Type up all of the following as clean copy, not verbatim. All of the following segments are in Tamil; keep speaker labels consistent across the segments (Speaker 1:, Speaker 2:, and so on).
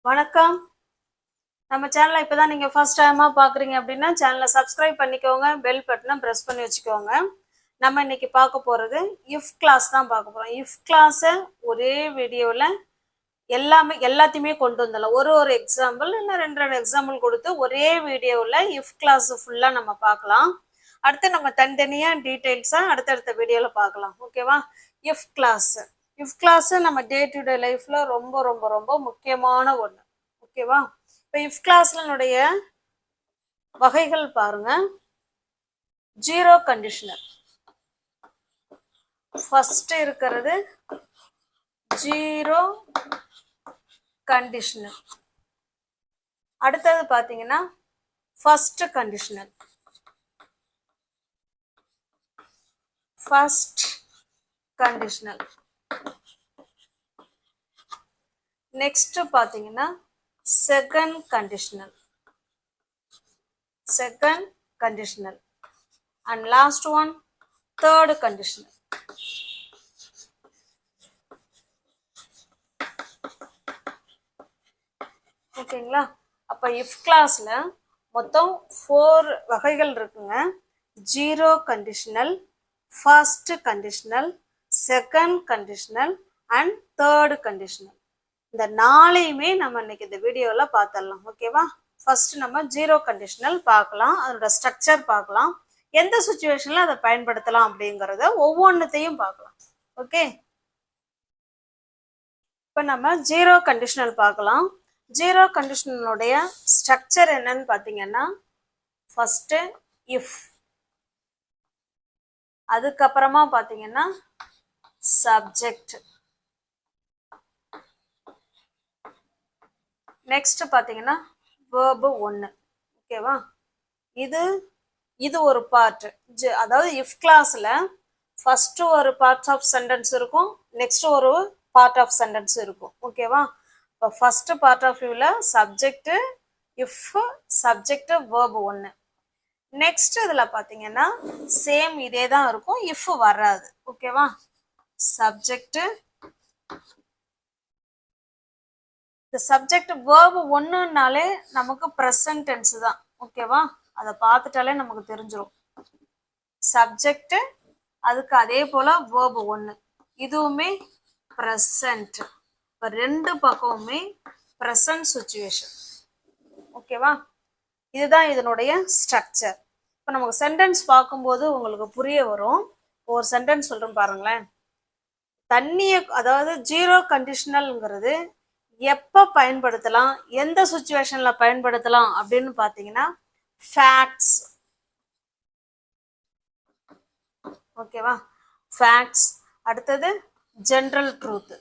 Speaker 1: வணக்கம். நம்ம சேனலை இப்பதான் நீங்க ஃபர்ஸ்ட் டைமா பாக்குறீங்க அப்படின்னா சேனலை சப்ஸ்கிரைப் பண்ணிக்கோங்க, பெல் பட்டனை பிரஸ் பண்ணி வச்சுக்கோங்க. நம்ம இன்னைக்கு பார்க்க போறது இஃப் கிளாஸ் தான் பார்க்க போறோம். இஃப் கிளாஸை ஒரே வீடியோவில் எல்லாத்தையுமே கொண்டு வந்துடலாம். ஒரு எக்ஸாம்பிள் இல்லை ரெண்டு எக்ஸாம்பிள் கொடுத்து ஒரே வீடியோவில் இஃப் கிளாஸ் ஃபுல்லாக நம்ம பார்க்கலாம். அடுத்து நம்ம தனித்தனியாக டீட்டெயில்ஸாக அடுத்தடுத்த வீடியோவில் பார்க்கலாம். ஓகேவா? இஃப் கிளாஸ் நம்ம டே டு டே லைஃப்ல ரொம்ப ரொம்ப ரொம்ப முக்கியமான ஒன்று. ஓகேவா? இப்போ இஃப் கிளாஸ்லனுடைய வகைகள் பாருங்க. ஜீரோ கண்டிஷனல் ஃபர்ஸ்ட் இருக்கிறது ஜீரோ கண்டிஷனல். அடுத்தது பாத்தீங்கன்னா ஃபர்ஸ்ட் கண்டிஷனல். நெக்ஸ்ட் பாத்தீங்கன்னா second conditional and last one third conditional. ஓகேங்களா? அப்ப இஃப் கிளாஸ்ல மொத்தம் 4 வகைகள் இருக்குங்க. Zero conditional, first conditional, second conditional and third conditional. இந்த 4ஐயுமே நம்ம இன்னைக்கு இந்த வீடியோல பார்த்துடலாம். ஓகேவா? ஃபர்ஸ்ட் நம்ம ஜீரோ கண்டிஷனல் பார்க்கலாம், அதோட ஸ்ட்ரக்சர் பார்க்கலாம், எந்த சுச்சுவேஷன்ல அதை பயன்படுத்தலாம் அப்படிங்கறத ஒவ்வொன்றுத்தையும் பார்க்கலாம். ஓகே, இப்ப நம்ம ஜீரோ கண்டிஷனல் பார்க்கலாம். ஜீரோ கண்டிஷனலுடைய ஸ்ட்ரக்சர் என்னன்னு பார்த்தீங்கன்னா ஃபர்ஸ்ட் இஃப், அதுக்கப்புறமா பார்த்தீங்கன்னா சப்ஜெக்ட், நெக்ஸ்ட் பார்த்தீங்கன்னா வேர்பு 1. ஓகேவா? இது ஒரு பார்ட். அதாவது இஃப் கிளாஸ்ல ஃபர்ஸ்ட் ஒரு பார்ட் ஆஃப் சென்டென்ஸ் இருக்கும், நெக்ஸ்ட் ஒரு பார்ட் ஆஃப் சென்டென்ஸ் இருக்கும். ஓகேவா? இப்போ ஃபர்ஸ்ட் பார்ட் ஆஃப் வியூல subject, if, subject, verb 1. Next இதுல பாத்தீங்கன்னா சேம் இதே தான் இருக்கும், இஃப் வராது. ஓகேவா? சப்ஜெக்ட், இந்த சப்ஜெக்ட் வேர்பு 1னாலே நமக்கு ப்ரெசன்ட் டென்ஸ் தான். ஓகேவா? அதை பார்த்துட்டாலே நமக்கு தெரிஞ்சிடும். சப்ஜெக்ட், அதுக்கு அதே போல வேர்பு 1, இதுவுமே ப்ரெசன்ட். இப்போ ரெண்டு பக்கமுமே ப்ரெசன்ட் சிச்சுவேஷன். ஓகேவா? இதுதான் இதனுடைய ஸ்ட்ரக்சர். இப்போ நமக்கு சென்டென்ஸ் பார்க்கும்போது உங்களுக்கு புரிய வரும். ஒரு சென்டென்ஸ் சொல்றேன் பாருங்களேன். தண்ணியை, அதாவது ஜீரோ கண்டிஷனல்ங்கிறது எப்போ பயன்படுத்தலாம், எந்த சுச்சுவேஷன்ல பயன்படுத்தலாம் அப்படின்னு பார்த்தீங்கன்னா ஃபேக்ட்ஸ். ஓகேவா? ஃபேக்ட்ஸ். அடுத்தது ஜெனரல் ட்ரூத்.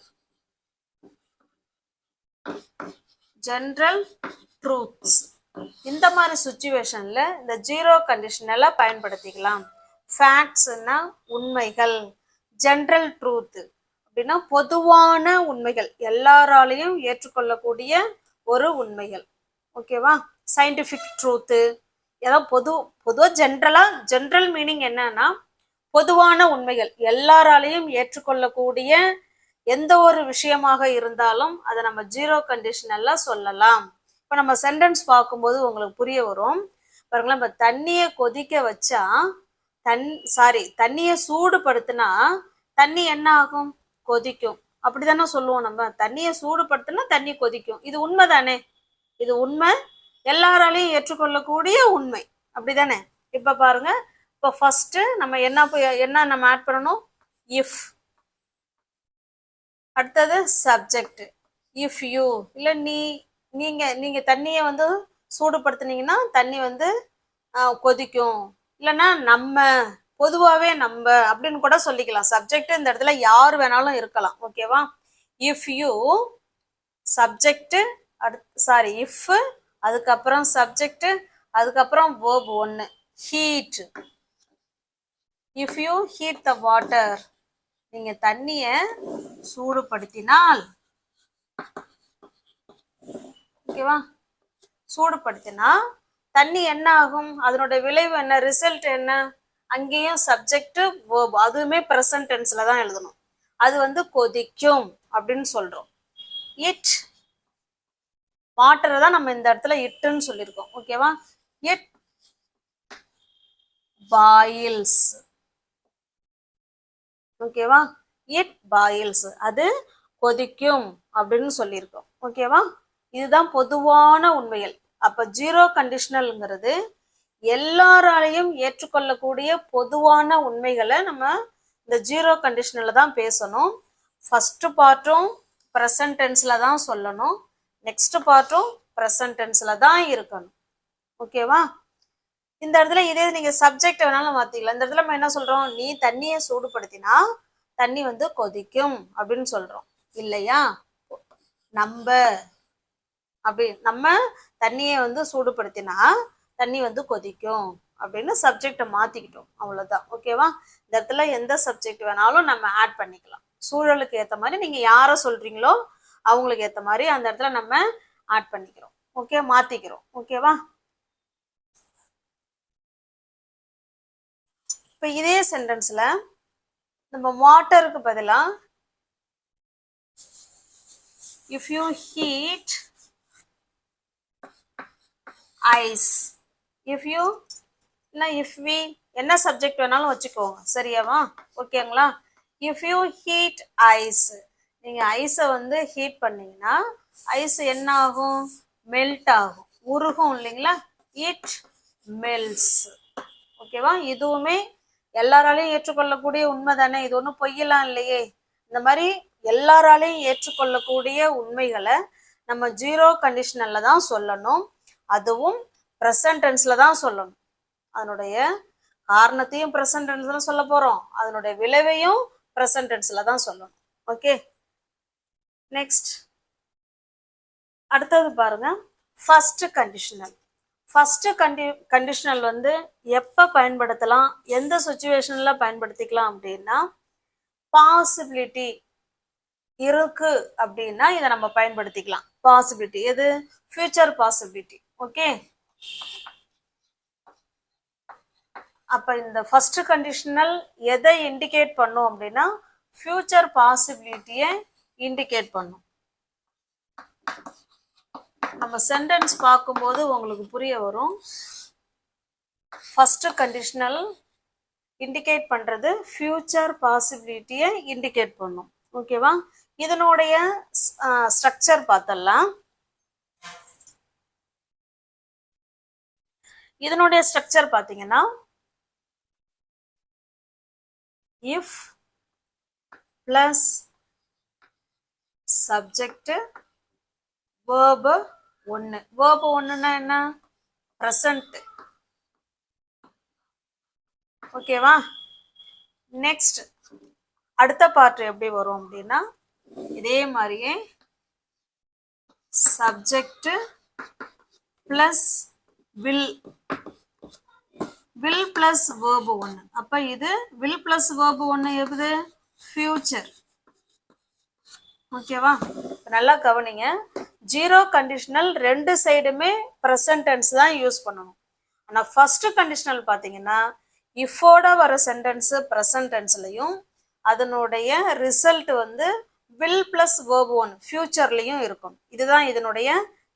Speaker 1: இந்த மாதிரி சுச்சுவேஷன்ல இந்த ஜீரோ கண்டிஷனல பயன்படுத்திக்கலாம். ஃபேக்ட்ஸ்னா உண்மைகள், ஜெனரல் ட்ரூத் அப்படின்னா பொதுவான உண்மைகள், எல்லாராலையும் ஏற்றுக்கொள்ளக்கூடிய ஒரு உண்மைகள். ஓகேவா? சயின்டிபிக் ட்ரூத்து, ஏதாவது பொதுவா ஜெனரல் மீனிங் என்னன்னா பொதுவான உண்மைகள், எல்லாராலையும் ஏற்றுக்கொள்ளக்கூடிய எந்த ஒரு விஷயமாக இருந்தாலும் அதை நம்ம ஜீரோ கண்டிஷனல்ல சொல்லலாம். இப்போ நம்ம சென்டென்ஸ் பார்க்கும்போது உங்களுக்கு புரிய வரும். பாருங்களேன், இப்போ தண்ணியை கொதிக்க வச்சா தண்ணியை சூடுபடுத்தினா தண்ணி என்ன ஆகும்? கொதிக்கும். அப்படிதானே சொல்லுவோம் நம்ம. தண்ணியை சூடுபடுத்தினா தண்ணி கொதிக்கும். இது உண்மை தானே? இது உண்மை, எல்லாராலையும் ஏற்றுக்கொள்ளக்கூடிய உண்மை. அப்படிதானே? இப்ப பாருங்க, இப்போ ஃபர்ஸ்ட் நம்ம என்ன நம்ம ஆட் பண்ணணும்? இஃப். அடுத்தது சப்ஜெக்ட். இஃப் யூ, இல்லை நீங்க தண்ணியை வந்து சூடுபடுத்தினீங்கன்னா தண்ணி வந்து கொதிக்கும். இல்லைன்னா நம்ம, பொதுவாகவே நம்ம அப்படின்னு கூட சொல்லிக்கலாம். சப்ஜெக்ட் இந்த இடத்துல யார் வேணாலும் இருக்கலாம். ஓகேவா? இஃப் யூ, சப்ஜெக்ட், இஃப், அதுக்கப்புறம் சப்ஜெக்ட், அதுக்கப்புறம் verb 1, heat. If you heat the water, நீங்க தண்ணிய சூடுபடுத்தினால், ஓகேவா, சூடுபடுத்தினா தண்ணி என்ன ஆகும்? அதனுடைய விளைவு என்ன? ரிசல்ட் என்ன? அங்கேயும் சப்ஜெக்ட் வேர்ப், அதுவுமே ப்ரெசன்ட் டென்ஸ்ல தான் எழுதணும். அது வந்து கொதிக்கும் அப்படின்னு சொல்றோம். இட் வாட்டரை தான் நம்ம இந்த இடத்துல இட்டுன்னு சொல்லியிருக்கோம். ஓகேவா? It boils. ஓகேவா? இட் பாயில்ஸ், அது கொதிக்கும் அப்படின்னு சொல்லியிருக்கோம். ஓகேவா? இதுதான் பொதுவான உண்மைகள். அப்ப ஜீரோ கண்டிஷனல்ங்கிறது எல்லாராலையும் ஏற்றுக்கொள்ளக்கூடிய பொதுவான உண்மைகளை நம்ம இந்த ஜீரோ கண்டிஷனல்ல தான் பேசணும். ஃபர்ஸ்ட் பார்ட்டும் ப்ரெசன்ட் டென்ஸ்ல தான் சொல்லணும், நெக்ஸ்ட் பார்ட்டும் ப்ரெசன்ட் டென்ஸ்ல தான் இருக்கணும். ஓகேவா? இந்த இடத்துல இதே நீங்க சப்ஜெக்ட் வேணாலும் மாத்திக்கலாம். இந்த இடத்துல நம்ம என்ன சொல்றோம்? நீ தண்ணியை சூடுபடுத்தினா தண்ணி வந்து கொதிக்கும் அப்படின்னு சொல்றோம் இல்லையா? நம்ம அப்படி நம்ம தண்ணியை வந்து சூடுபடுத்தினா தண்ணி வந்து கொதிக்கும் அப்படின்னு சப்ஜெக்டை மாத்திக்கிட்டோம், அவ்வளவுதான். ஓகேவா? இந்த இடத்துல எந்த சப்ஜெக்ட் வேணாலும் நம்ம ஆட் பண்ணிக்கலாம். சூழலுக்கு ஏற்ற மாதிரி நீங்க யாரை சொல்றீங்களோ அவங்களுக்கு ஏற்ற மாதிரி அந்த இடத்துல நம்ம ஆட் பண்ணிக்கிறோம். ஓகே, மாத்திக்கிறோம். ஓகேவா? இப்ப இதே சென்டென்ஸ்ல நம்ம வாட்டருக்கு பதிலா if you heat ice, if you இல்லை இஃப் வி என்ன சப்ஜெக்ட் வேணாலும் வச்சுக்கோங்க, சரியாவா? ஓகேங்களா? இஃப் யூ ஹீட் ஐஸ், நீங்க ஐஸை வந்து ஹீட் பண்ணீங்கன்னா ஐஸ் என்ன ஆகும்? மெல்ட் ஆகும், உருகும் இல்லைங்களா? It melts. ஓகேவா? இதுவுமே எல்லாராலையும் ஏற்றுக்கொள்ளக்கூடிய உண்மை தானே, இது ஒன்றும் பொய்யெல்லாம் இல்லையே. இந்த மாதிரி எல்லாராலையும் ஏற்றுக்கொள்ளக்கூடிய உண்மைகளை நம்ம ஜீரோ கண்டிஷனல்ல தான் சொல்லணும், அதுவும் ப்ரெசன்ட் டென்ஸ்ல தான் சொல்லணும். அதனுடைய காரணத்தையும் ப்ரெசன்ட் டென்ஸ்ல சொல்ல போறோம், அதனுடைய விளைவையும் ப்ரெசன்ட் டென்ஸ்ல தான் சொல்லணும். ஓகே, நெக்ஸ்ட் அடுத்தது பாருங்க, ஃபர்ஸ்ட் கண்டிஷனல். ஃபர்ஸ்ட் கண்டிஷனல் வந்து எப்ப பயன்படுத்தலாம், எந்த சுச்சுவேஷன்ல பயன்படுத்திக்கலாம் அப்படின்னா, பாசிபிலிட்டி இருக்கு அப்படின்னா இதை நம்ம பயன்படுத்திக்கலாம். பாசிபிலிட்டி எது? Future possibility. ஓகே, அப்ப இந்த ஃபர்ஸ்ட் கண்டிஷனல் எதை இண்டிகேட் பண்ணும் அப்படின்னா ஃபியூச்சர் பாசிபிலிட்டியை இண்டிகேட் பண்ணும். நம்ம சென்டென்ஸ் பார்க்கும்போது உங்களுக்கு புரிய வரும். ஃபர்ஸ்ட் கண்டிஷனல் இண்டிகேட் பண்றது ஃபியூச்சர் பாசிபிலிட்டியை இண்டிகேட் பண்ணும். ஓகேவா? இதனுடைய ஸ்ட்ரக்சர் பார்த்தலாம். இதனுடைய ஸ்ட்ரக்சர் பார்த்தீங்கன்னா if plus subject verb 1. verb 1னா என்ன? present. ஓகேவா? நெக்ஸ்ட் அடுத்த பார்ட் எப்படி வரும் அப்படின்னா இதே மாதிரியே subject plus will, will plus verb 1. அப்ப இது வில் பிளஸ் verb 1 எது? ஃபியூச்சர். ஓகேவா? நல்லா கவனிங்க, ஜீரோ கண்டிஷனல் ரெண்டு சைடுமே ப்ரெசன்ட் டென்ஸ் தான் யூஸ் பண்ணணும். ஆனா ஃபர்ஸ்ட் கண்டிஷனல் பாத்தீங்கன்னா இஃபோட வர சென்டென்ஸ் ப்ரெசன்ட் டென்ஸ்லயும் அதனுடைய ரிசல்ட் வந்து வில் பிளஸ் verb 1 ஃபியூச்சர்லயும் இருக்கும். இதுதான் இதனுடைய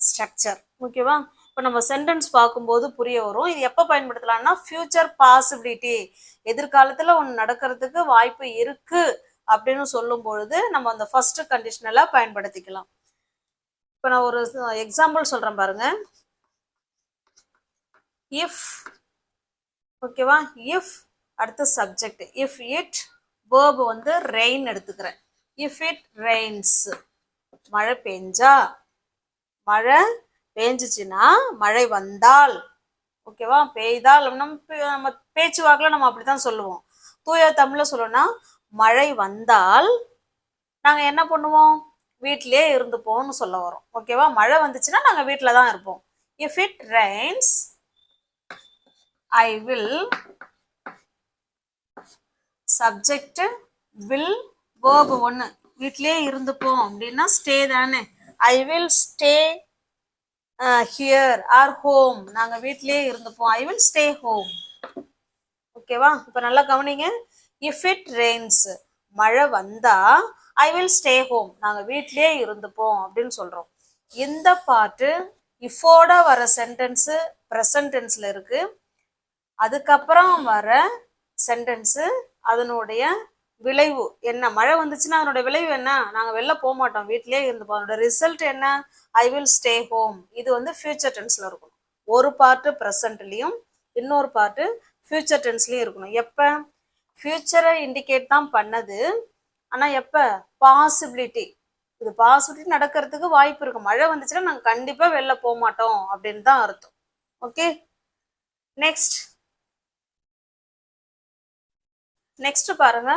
Speaker 1: ஸ்ட்ரக்சர். ஓகேவா? இப்போ நம்ம சென்டென்ஸ் பார்க்கும்போது புரிய வரும். இது எப்போ பயன்படுத்தலாம்னா ஃபியூச்சர் பாசிபிலிட்டி, எதிர்காலத்தில் ஒன்று நடக்கிறதுக்கு வாய்ப்பு இருக்கு அப்படின்னு சொல்லும் பொழுது நம்ம அந்த ஃபர்ஸ்ட் கண்டிஷனலா பயன்படுத்திக்கலாம். இப்போ நான் ஒரு எக்ஸாம்பிள் சொல்றேன் பாருங்க. இஃப், ஓகேவா? இஃப் அடுத்த சப்ஜெக்ட், இஃப் இட், வேர்ப் வந்து ரெயின் எடுத்துக்கிறேன். இஃப் இட் ரெயின்ஸ், மழை பெஞ்சா, மழை பெஞ்சிச்சுன்னா, மழை வந்தால், ஓகேவா? பெய்தால் நம்ம பேச்சு வாக்குல நம்ம அப்படித்தான் சொல்லுவோம். தூய தமிழ்ல சொல்லணும்னா மழை வந்தால் நாங்க என்ன பண்ணுவோம்? வீட்டிலே இருந்துப்போம்னு சொல்ல வரோம். ஓகேவா? மழை வந்துச்சுன்னா நாங்க வீட்டில தான் இருப்போம். If it rains I will, subject will, verb 1, வீட்டிலே இருந்துப்போம் அப்படின்னா ஸ்டே தானே. I will stay here or home, நாங்க வீட்டிலே இருந்துப்போம். I will stay home. ஓகேவா? இப்ப நல்லா கவனிங்க. இஃப் இட் ரெயின்ஸ், மழை வந்தா ஐ வில் ஸ்டே ஹோம், நாங்க வீட்டிலே இருந்துப்போம் அப்படின்னு சொல்றோம். இந்த பார்ட்டு இஃபோட வர சென்டென்ஸு ப்ரெசன்ட் டென்ஸ்ல இருக்கு. அதுக்கப்புறம் வர சென்டென்ஸு அதனுடைய விளைவு என்ன, மழை வந்துச்சுன்னா அதனுடைய விளைவு என்ன, நாங்கள் வெளில போக மாட்டோம், வீட்டிலே இருந்துப்போம், அதோட ரிசல்ட் என்ன, ஐ வில் ஸ்டே ஹோம். இது வந்து ஃபியூச்சர் டென்ஸ்ல இருக்கும். ஒரு பார்ட்டு ப்ரெசன்ட்லையும் இன்னொரு பார்ட்டு ஃபியூச்சர் டென்ஸ்லையும் இருக்கணும். எப்போ ஃபியூச்சரை இண்டிகேட் தான் பண்ணது, ஆனால் எப்போ பாசிபிலிட்டி, இது பாசிபிலிட்டி நடக்கிறதுக்கு வாய்ப்பு இருக்கு, மழை வந்துச்சுன்னா நாங்கள் கண்டிப்பாக வெளில போக மாட்டோம் அப்படின்னு தான் அர்த்தம். ஓகே, நெக்ஸ்ட் பாருங்க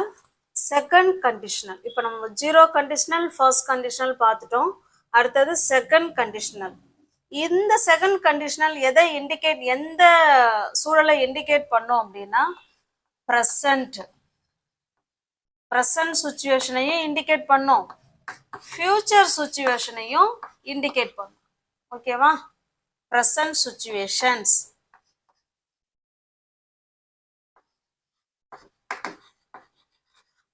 Speaker 1: செகண்ட் கண்டிஷனல். இப்போ நம்ம ஜீரோ கண்டிஷனல் ஃபர்ஸ்ட் கண்டிஷனல் பார்த்துட்டோம். அடுத்தது செகண்ட் கண்டிஷனல். இந்த செகண்ட் கண்டிஷனல் எதை இண்டிகேட், எந்த சூழலை இண்டிகேட் பண்ணோம் அப்படின்னா ப்ரெசன்ட் சுச்சுவேஷனையும் இண்டிகேட் பண்ணோம், ஃபியூச்சர் சுச்சுவேஷனையும் இண்டிகேட் பண்ணும். ஓகேவா, ப்ரெசன்ட் சுச்சுவேஷன்ஸ்,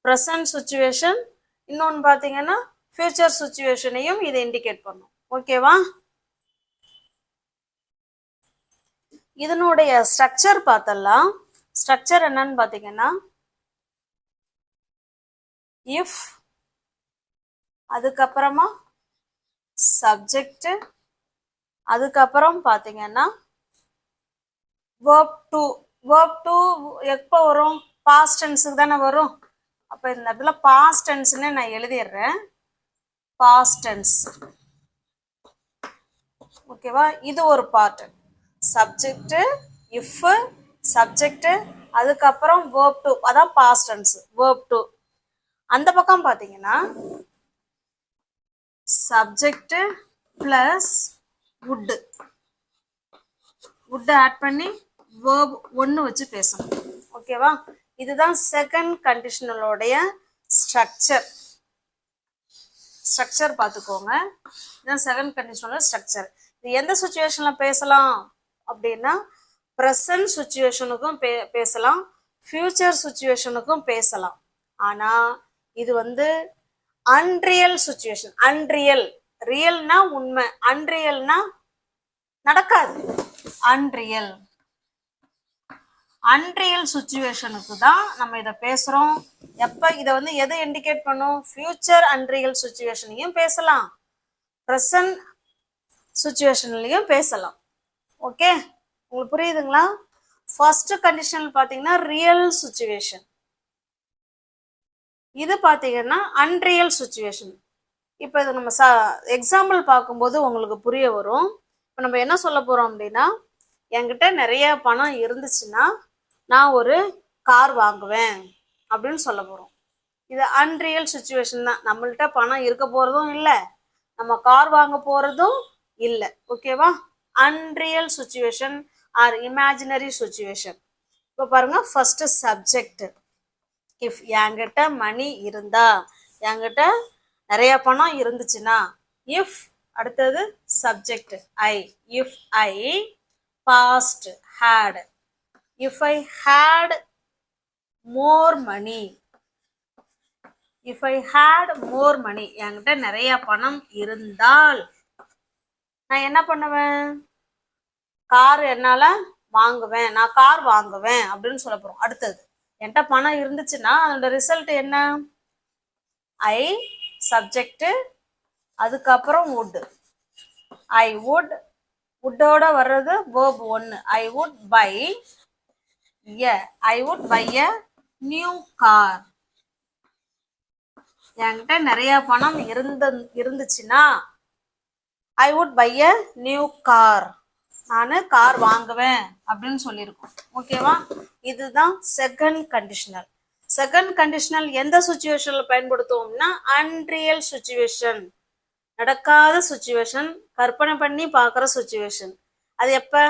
Speaker 1: ப்ரெசன்ட் சுச்சுவேஷன், இன்னொன்று பார்த்தீங்கன்னா ஃபியூச்சர் சுச்சுவேஷனையும் இதை இண்டிகேட் பண்ணும். ஓகேவா, இதனுடைய ஸ்ட்ரக்சர் பார்த்தலாம். ஸ்ட்ரக்சர் என்னன்னு பார்த்தீங்கன்னா இஃப், அதுக்கப்புறமா சப்ஜெக்ட், அதுக்கப்புறம் பார்த்தீங்கன்னா verb to. verb to எப்போ வரும், பாஸ்ட் டென்ஸுக்கு தானே வரும். அப்போ இந்த இடத்துல பாஸ்ட் டென்ஸ்னு நான் எழுதிடுறேன், பாஸ்ட் டென்ஸ். ஓகேவா, இது ஒரு பார்ட். சப்ஜெக்ட், இஃப், சப்ஜெக்ட், அதுக்கப்புறம் verb to, அதான் பாஸ்ட் டென்ஸ், verb to. அந்த பக்கம் பார்த்தீங்கன்னா சப்ஜெக்ட் பிளஸ் would ஆட் பண்ணி verb ஒன்று வச்சு பேசணும். ஓகேவா, இதுதான் செகண்ட் கண்டிஷனலோடைய ஸ்ட்ரக்சர் பார்த்துக்கோங்க. இதுதான் செகண்ட் கண்டிஷனலோட ஸ்ட்ரக்சர். இது எந்த சுச்சுவேஷனில் பேசலாம் அப்படின்னா ப்ரெசன்ட் சுச்சுவேஷனுக்கும் பேசலாம், ஃபியூச்சர் சுச்சுவேஷனுக்கும் பேசலாம். ஆனால் இது வந்து அன்ரியல் சுச்சுவேஷன். ரியல்னா உண்மை, அன்ரியல்னா நடக்காது. அன்ரியல் சுச்சுவேஷனுக்கு தான் நம்ம இதை பேசுறோம். எப்ப இதை வந்து எதை இண்டிகேட் பண்ணும், ஃபியூச்சர் அன்ரியல் சுச்சுவேஷனையும் பேசலாம், ப்ரெசன்ட் சுச்சுவேஷன்லையும் பேசலாம். ஓகே, உங்களுக்கு புரியுதுங்களா? ஃபர்ஸ்ட் கண்டிஷனல் பார்த்தீங்கன்னா ரியல் சுச்சுவேஷன், இது பார்த்தீங்கன்னா அன்ரியல் சுச்சுவேஷன். இப்போ இது நம்ம எக்ஸாம்பிள் பார்க்கும்போது உங்களுக்கு புரிய வரும். இப்போ நம்ம என்ன சொல்ல போகிறோம் அப்படின்னா, என்கிட்ட நிறைய பணம் இருந்துச்சுன்னா நான் ஒரு கார் வாங்குவேன் அப்படின்னு சொல்ல போகிறோம். இது அன்ரியல் சுச்சுவேஷன் தான். நம்மள்கிட்ட பணம் இருக்க போகிறதும் இல்லை, நம்ம கார் வாங்க போகிறதும் இல்லை. ஓகேவா, unreal situation or imaginary situation. இப்போ பாருங்க, ஃபர்ஸ்ட் சப்ஜெக்ட் இஃப், என்கிட்ட மணி இருந்தா, என்கிட்ட நிறைய பணம் இருந்துச்சுன்னா. இஃப், அடுத்தது subject I, if I, past had, if I had more money, if I had more money, என்கிட்ட நிறைய பணம் இருந்தால் நான் என்ன பண்ணுவேன், கார் என்னால வாங்குவேன், நான் கார் வாங்குவேன் அப்படின்னு சொல்ல போறோம். அடுத்தது என்கிட்ட பணம் இருந்துச்சுன்னா அதோட ரிசல்ட் என்ன, ஐ, சப்ஜெக்ட், அதுக்கப்புறம் would, ஐ would, would-ஓட வர்றது verb ஒன்று, ஐ would buy a new car. என்கிட்ட நிறைய பணம் இருந்துச்சுன்னா ஐ would buy a new car, நான் கார் வாங்குவேன் அப்படின்னு சொல்லியிருக்கோம். ஓகேவா, இதுதான் செகண்ட் கண்டிஷனல். செகண்ட் கண்டிஷனல் எந்த சுச்சுவேஷன்ல பயன்படுத்துவோம்னா அன்ரியல் சுச்சுவேஷன், நடக்காத சுச்சுவேஷன், கற்பனை பண்ணி பார்க்குற சுச்சுவேஷன். அது எப்போ,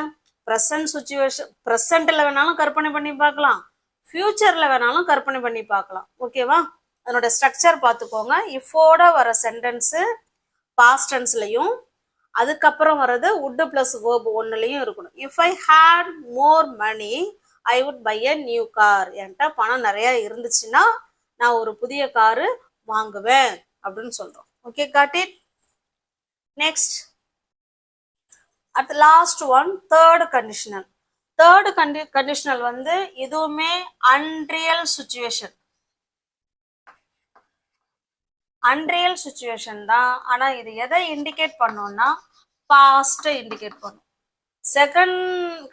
Speaker 1: ப்ரெசன்ட் சுச்சுவேஷன், ப்ரெசண்ட்ல வேணாலும் கற்பனை பண்ணி பார்க்கலாம், ஃபியூச்சர்ல வேணாலும் கற்பனை பண்ணி பார்க்கலாம். ஓகேவா, அதனோட ஸ்ட்ரக்சர் பார்த்துக்கோங்க. இஃபோட வர சென்டென்ஸு பாஸ்ட் டென்ஸ்லையும், அதுக்கப்புறம் வர்றது would பிளஸ் verb ஒன்றுலையும் இருக்கணும். If I had more money I would buy a new car, என்கிட்ட பணம் நிறைய இருந்துச்சுன்னா நான் ஒரு புதிய காரு வாங்குவேன் அப்படின்னு சொல்றோம். Okay, got it. Next at the last one, third conditional. Third conditional வந்து இதுவுமே unreal situation. Unreal situation தான். ஆனா இது எதை இண்டிகேட் பண்ணோம்னா past இண்டிகேட் பண்ணும். செகண்ட்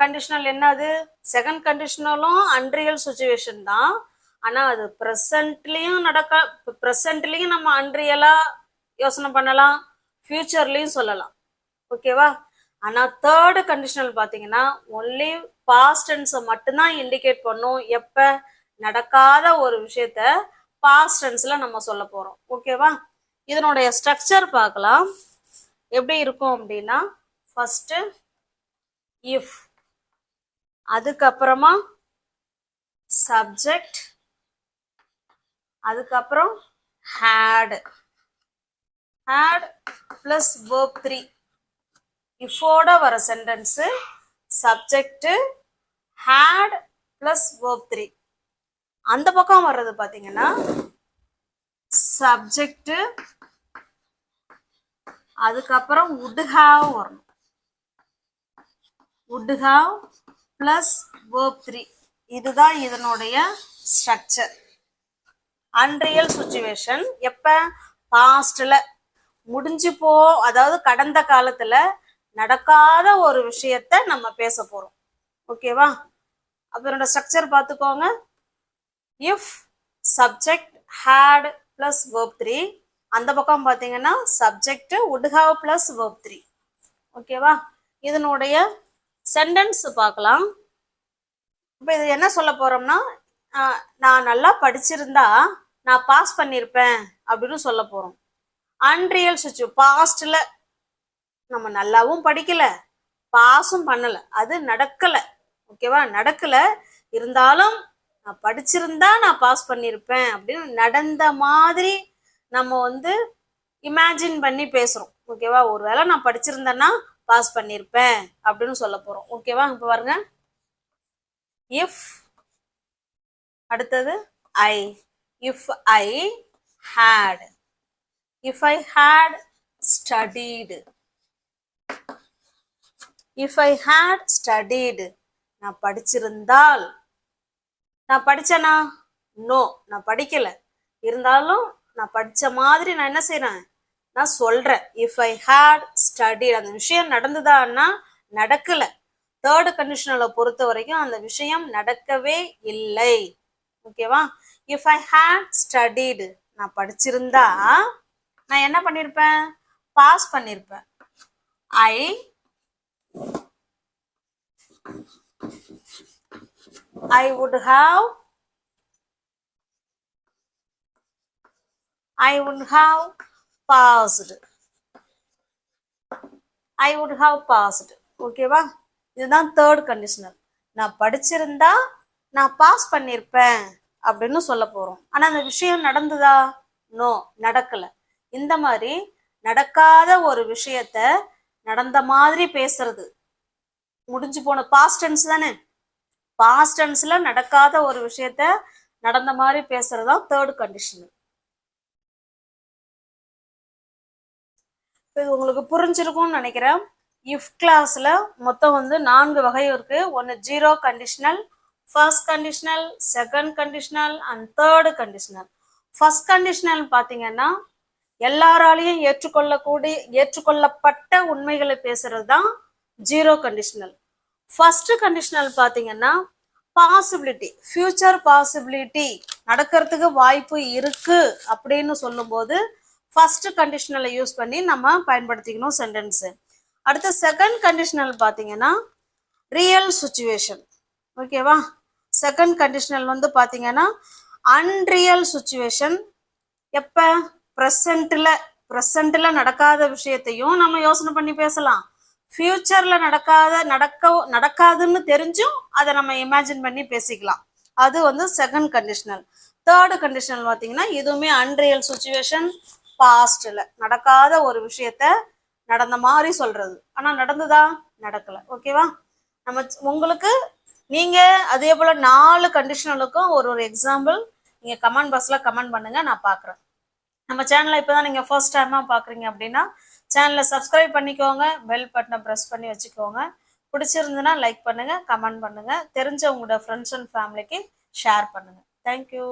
Speaker 1: கண்டிஷனல் என்னது? செகண்ட் கண்டிஷனலும் unreal situation தான். ஆனா அது ப்ரெசன்ட்லயும் ப்ரெசன்ட்லயும் நம்ம அன்ரியலா யோசனை பண்ணலாம், ஃபியூச்சர்லயும் சொல்லலாம். ஓகேவா? ஆனா தேர்டு கண்டிஷனல் பாத்தீங்கன்னா ஒன்லி பாஸ்ட் டென்ஸை மட்டும்தான் இண்டிகேட் பண்ணும். எப்ப? நடக்காத ஒரு விஷயத்த பாஸ்ட் டென்ஸ்ல நம்ம சொல்ல போறோம். ஓகேவா? இதனுடைய ஸ்ட்ரக்சர் பார்க்கலாம். எப்படி இருக்கும் அப்படின்னா, ஃபர்ஸ்ட் இஃப், அதுக்கப்புறமா சப்ஜெக்ட், அதுக்கப்புறம் ஹேட் பிளஸ் verb 3. இஃபோட வர sentence subject had plus verb 3. அந்த பக்கம் வர்றது பாத்தீங்கன்னா சப்ஜெக்ட், அதுக்கப்புறம் would have வரணும். would have plus verb 3. இதுதான் இதனுடைய ஸ்ட்ரக்சர். அன்ரியல் சிச்சுவேஷன் எப்ப? பாஸ்ட்ல முடிஞ்சு அதாவது கடந்த காலத்துல நடக்காத ஒரு விஷயத்த நம்ம பேச போறோம். ஓகேவா? அப்ப ஸ்ட்ரக்சர் பார்த்துக்கோங்க. If subject had plus verb 3, அந்த பக்கம் பாத்தீங்கன்னா subject would have plus verb 3. ஓகேவா? இதனுடைய சென்டென்ஸ் பார்க்கலாம். இப்ப இது என்ன சொல்ல போறோம்னா, நான் நல்லா படிச்சிருந்தா நான் பாஸ் பண்ணிருப்பேன் அப்படின்னு சொல்ல போறோம். அன்ரியல் சிச்சுவேஷன், பாஸ்ட்ல நம்ம நல்லாவும் படிக்கல, பாஸும் பண்ணல, அது நடக்கல. ஓகேவா? நடக்கல, இருந்தாலும் நான் படிச்சிருந்தா நான் பாஸ் பண்ணிருப்பேன் அப்படின்னு நடந்த மாதிரி நம்ம இமேஜின் பண்ணி பேசுறோம். ஓகேவா? ஒருவேளை நான் படிச்சிருந்தேன்னா பாஸ் பண்ணிருப்பேன் அப்படின்னு சொல்ல போறோம். ஓகேவா? இப்ப பாருங்க, இஃப், அடுத்தது I. If I had, if I had studied, if I had studied, நான் படிச்சிருந்தால். நான் படிச்சேனா? நோ, நான் படிக்கல, இருந்தாலும் நான் படிச்ச மாதிரி நான் என்ன செய்யறேன்? நான் சொல்றேன். if I had studied, அந்த விஷயம் நடந்துதான்னா நடக்கல. தேர்டு கண்டிஷனலை பொறுத்த வரைக்கும் அந்த விஷயம் நடக்கவே இல்லை. ஓகேவா? if I had studied, நான் படிச்சிருந்தா நான் என்ன பண்ணிருப்பேன்? Pass பண்ணிருப்பேன். I would have passed. I would have passed. ஓகேவா? இதுதான் தேர்ட் கண்டிஷனல். நான் படிச்சிருந்தா நான் பாஸ் பண்ணிருப்பேன் அப்படின்னு சொல்ல போறோம். ஆனா அந்த விஷயம் நடந்ததா? நோ, நடக்கல. இந்த மாதிரி நடக்காத ஒரு விஷயத்த நடந்த மாதிரி பேசுறது, முடிஞ்சு போன பாஸ்ட் டென்ஸ் தானே. பாஸ்ட் டென்ஸ்ல நடக்காத ஒரு விஷயத்த நடந்த மாதிரி பேசுறதுதான் தேர்ட் கண்டிஷனல். இது உங்களுக்கு புரிஞ்சிருக்கும்னு நினைக்கிறேன். இஃப் கிளாஸ்ல மொத்தம் 4 வகை இருக்கு. ஒன்னு zero conditional, first conditional, second conditional and third conditional. First conditional பாத்தீங்கன்னா எல்லாராலையும் ஏற்றுக்கொள்ளப்பட்ட உண்மைகளை பேசுறது தான் ஜீரோ கண்டிஷனல். ஃபர்ஸ்ட் கண்டிஷனல் பாத்தீங்கன்னா பாசிபிலிட்டி, ஃபியூச்சர் பாசிபிலிட்டி, நடக்கிறதுக்கு வாய்ப்பு இருக்கு அப்படின்னு சொல்லும் போது ஃபர்ஸ்ட் கண்டிஷனலை யூஸ் பண்ணி நம்ம பயன்படுத்திக்கணும் சென்டென்ஸ். அடுத்து செகண்ட் கண்டிஷனல் பாத்தீங்கன்னா ரியல் சிச்சுவேஷன். ஓகேவா? செகண்ட் கண்டிஷனல் பாத்தீங்கன்னா அன்ரியல் சிச்சுவேஷன். எப்ப? ப்ரெசென்ட்ல நடக்காத விஷயத்தையும் நம்ம யோசனை பண்ணி பேசலாம். ஃபியூச்சர்ல நடக்காதுன்னு தெரிஞ்சும் அதை நம்ம இமேஜின் பண்ணி பேசிக்கலாம். அது செகண்ட் கண்டிஷனல். தேர்டு கண்டிஷனல் பாத்தீங்கன்னா இதுவுமே அன்ரியல் சிச்சுவேஷன், பாஸ்ட்ல நடக்காத ஒரு விஷயத்த நடந்த மாதிரி சொல்றது. ஆனா நடந்துதா? நடக்கல. ஓகேவா? உங்களுக்கு நீங்க அதே போல 4 கண்டிஷனலுக்கும் ஒரு எக்ஸாம்பிள் நீங்க கமெண்ட் பாக்ஸ்ல கமெண்ட் பண்ணுங்க, நான் பாக்குறேன். நம்ம சேனலை இப்பதான் நீங்க ஃபர்ஸ்ட் டைமா பாக்குறீங்க அப்படின்னா சேனலை சப்ஸ்கிரைப் பண்ணிக்கோங்க, பெல் பட்டனை ப்ரெஸ் பண்ணி வச்சுக்கோங்க. பிடிச்சிருந்துன்னா லைக் பண்ணுங்கள், கமெண்ட் பண்ணுங்கள், தெரிஞ்ச உங்களோட ஃப்ரெண்ட்ஸ் அண்ட் ஃபேமிலிக்கு ஷேர் பண்ணுங்கள். தேங்க்யூ.